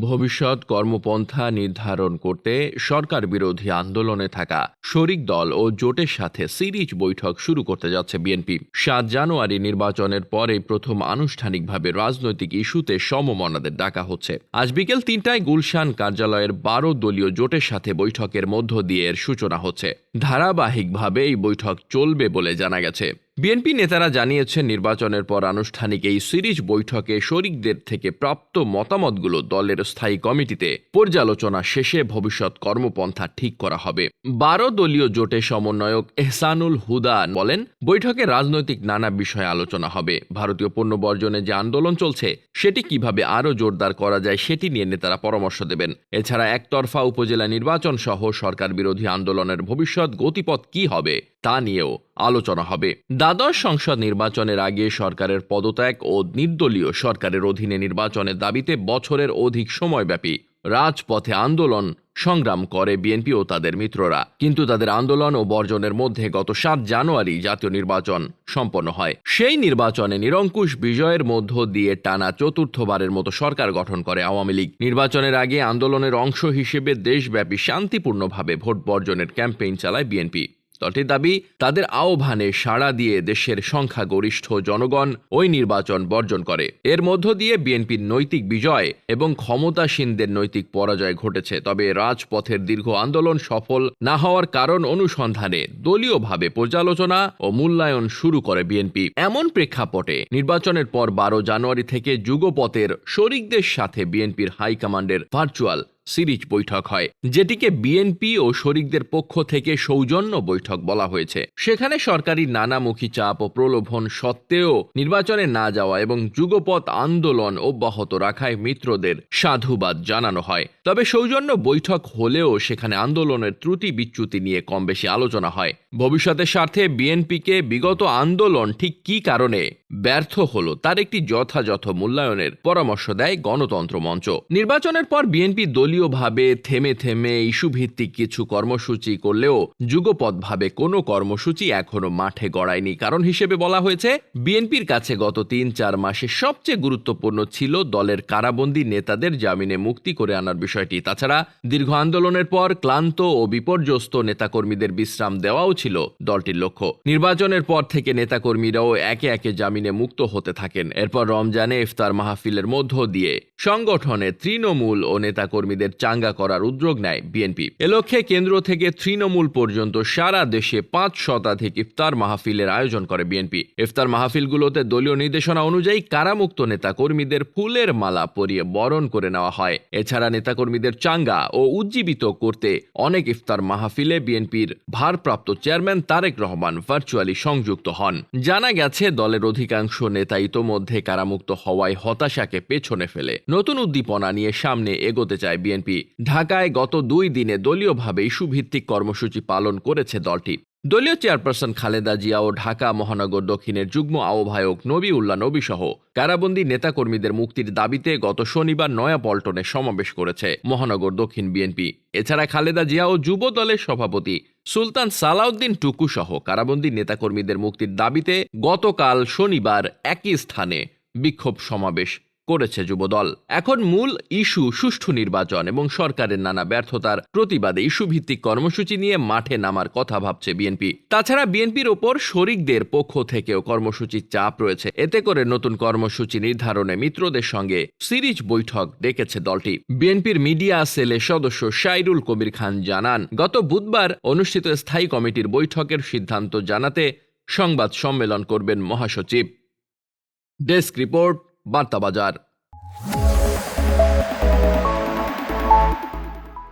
ভবিষ্যৎ কর্মপন্থা নির্ধারণ করতে সরকার বিরোধী আন্দোলনে থাকা শরিক দল ও জোটের সাথে সিরিজ বৈঠক শুরু করতে যাচ্ছে বিএনপি। ৭ জানুয়ারি নির্বাচনের পরে প্রথম আনুষ্ঠানিকভাবে রাজনৈতিক ইস্যুতে সমমনাদের ডাকা হচ্ছে। আজ বিকেল ৩টায় গুলশান কার্যালয়ের ১২ দলীয় জোটের সাথে বৈঠকের মধ্য দিয়ে এর সূচনা হচ্ছে। ধারাবাহিকভাবে এই বৈঠক চলবে বলে জানা গেছে। বিএনপি নেতারা জানিয়েছেন, নির্বাচনের পর আনুষ্ঠানিক এই সিরিজ বৈঠকে শরিকদের থেকে প্রাপ্ত মতামতগুলো দলের স্থায়ী কমিটিতে পর্যালোচনা শেষে ভবিষ্যৎ কর্মপন্থা ঠিক করা হবে। ১২ দলীয় জোটের সমন্বয়ক এহসানুল হুদা বলেন, বৈঠকে রাজনৈতিক নানা বিষয়ে আলোচনা হবে। ভারতীয় পণ্য বর্জনে যে আন্দোলন চলছে সেটি কিভাবে আরও জোরদার করা যায় সেটি নিয়ে নেতারা পরামর্শ দেবেন। এছাড়া একতরফা উপজেলা নির্বাচন সহ সরকার বিরোধী আন্দোলনের ভবিষ্যৎ গতিপথ কি হবে তা নিয়েও আলোচনা হবে। দ্বাদশ সংসদ নির্বাচনের আগে সরকারের পদত্যাগ ও নির্দলীয় সরকারের অধীনে নির্বাচনের দাবিতে বছরের অধিক সময়ব্যাপী রাজপথে আন্দোলন সংগ্রাম করে বিএনপি ও তাদের মিত্ররা। কিন্তু তাদের আন্দোলন ও বর্জনের মধ্যে গত ৭ জানুয়ারি জাতীয় নির্বাচন সম্পন্ন হয়। সেই নির্বাচনে নিরঙ্কুশ বিজয়ের মধ্য দিয়ে টানা চতুর্থবারের মতো সরকার গঠন করে আওয়ামী লীগ। নির্বাচনের আগে আন্দোলনের অংশ হিসেবে দেশব্যাপী শান্তিপূর্ণভাবে ভোট বর্জনের ক্যাম্পেইন চালায় বিএনপি। দলটির দাবি, তাদের আহ্বানে সাড়া দিয়ে দেশের সংখ্যাগরিষ্ঠ জনগণ ওই নির্বাচন বর্জন করে। এর মধ্য দিয়ে বিএনপির নৈতিক বিজয় এবং ক্ষমতাসীনদের নৈতিক পরাজয় ঘটেছে। তবে রাজপথের দীর্ঘ আন্দোলন সফল না হওয়ার কারণ অনুসন্ধানে দলীয়ভাবে পর্যালোচনা ও মূল্যায়ন শুরু করে বিএনপি। এমন প্রেক্ষাপটে নির্বাচনের পর ১২ জানুয়ারি থেকে যুগপথের শরিকদের সাথে বিএনপির হাইকমান্ডের ভার্চুয়াল সিরিজ বৈঠক হয়, যেটিকে বিএনপি ও শরিকদের পক্ষ থেকে সৌজন্য বৈঠক বলা হয়েছে। সেখানে সরকারি নানামুখী চাপ ও প্রলোভন সত্ত্বেও নির্বাচনে না যাওয়া এবং যুগপৎ আন্দোলন অব্যাহত রাখায় মিত্রদের সাধুবাদ জানানো হয়। তবে সৌজন্য বৈঠক হলেও সেখানে আন্দোলনের ত্রুটি বিচ্যুতি নিয়ে কম বেশি আলোচনা হয়। ভবিষ্যতের স্বার্থে বিএনপিকে বিগত আন্দোলন ঠিক কী কারণে ব্যর্থ হলো তার একটি যথাযথ মূল্যায়নের পরামর্শ দেয় গণতন্ত্র মঞ্চ। নির্বাচনের পর বিএনপি দলীয়ভাবে থেমে থেমে ইস্যুভিত্তিক কিছু কর্মসূচি করলেও যুগপৎভাবে কোনো কর্মসূচি এখনো মাঠে গড়ায়নি। কারণ হিসেবে বলা হয়েছে, বিএনপির কাছে গত ৩-৪ মাসে সবচেয়ে গুরুত্বপূর্ণ ছিল দলের কারাবন্দী নেতাদের জামিনে মুক্তি করে আনার বিষয়টি। তাছাড়া দীর্ঘ আন্দোলনের পর ক্লান্ত ও বিপর্যস্ত নেতাকর্মীদের বিশ্রাম দেওয়াও ছিল দলটির লক্ষ্য। নির্বাচনের পর থেকে নেতাকর্মীরাও একে একে জামিনে মুক্ত হতে থাকেন। এরপর রমজানে ইফতার মাহফিলের মধ্য দিয়ে সংগঠনে তৃণমূল ও নেতাকর্মীদের চাঙ্গা করার উদ্যোগ নেয় বিএনপি। এ লক্ষ্যে কেন্দ্র থেকে তৃণমূল পর্যন্ত সারা দেশে ৫ শতাধিক ইফতার মাহফিলের আয়োজন করে বিএনপি। ইফতার মাহফিলগুলোতে দলীয় নির্দেশনা অনুযায়ী কারামুক্ত নেতাকর্মীদের ফুলের মালা পরিয়ে বরণ করে নেওয়া হয়। এছাড়া নেতাকর্মীদের চাঙ্গা ও উজ্জীবিত করতে অনেক ইফতার মাহফিলে বিএনপির ভারপ্রাপ্ত চেয়ারম্যান তারেক রহমান ভার্চুয়ালি সংযুক্ত হন। জানা গেছে, দলের অধিকাংশ নেতা ইতোমধ্যে কারামুক্ত হওয়ায় হতাশাকে পেছনে ফেলে নতুন উদ্দীপনা নিয়ে সামনে এগোতে চায় বিএনপি। ঢাকায় গত 2 দিনে দলীয়ভাবে ইস্যুভিত্তিক কর্মসূচি পালন করেছে দলটি। দলীয় চেয়ারপারসন খালেদা জিয়া ও ঢাকা মহানগর দক্ষিণের যুগ্ম আহ্বায়ক নবিউল্লাহ নবী সহ কারাবন্দী নেতাকর্মীদের মুক্তির দাবিতে গত শনিবার নয়াপল্টনে সমাবেশ করেছে মহানগর দক্ষিণ বিএনপি। এছাড়া খালেদা জিয়া ও যুব দলের সভাপতি সুলতান সালাউদ্দিন টুকু সহ কারাবন্দী নেতাকর্মীদের মুক্তির দাবিতে গতকাল শনিবার একই স্থানে বিক্ষোভ সমাবেশ করেছে যুবদল। এখন মূল ইস্যু সুষ্ঠু নির্বাচন এবং সরকারের নানা ব্যর্থতার প্রতিবাদে ইস্যুভিত্তিক কর্মসূচি নিয়ে মাঠে নামার কথা ভাবছে বিএনপি। তাছাড়া বিএনপির ওপর শরিকদের পক্ষ থেকেও কর্মসূচির চাপ রয়েছে। এতে করে নতুন কর্মসূচি নির্ধারণে মিত্রদের সঙ্গে সিরিজ বৈঠক ডেকেছে দলটি। বিএনপির মিডিয়া সেলের সদস্য শাইরুল কবির খান জানান, গত বুধবার অনুষ্ঠিত স্থায়ী কমিটির বৈঠকের সিদ্ধান্ত জানাতে সংবাদ সম্মেলন করবেন মহাসচিব। ডেস্ক রিপোর্ট, বার্তা বাজার।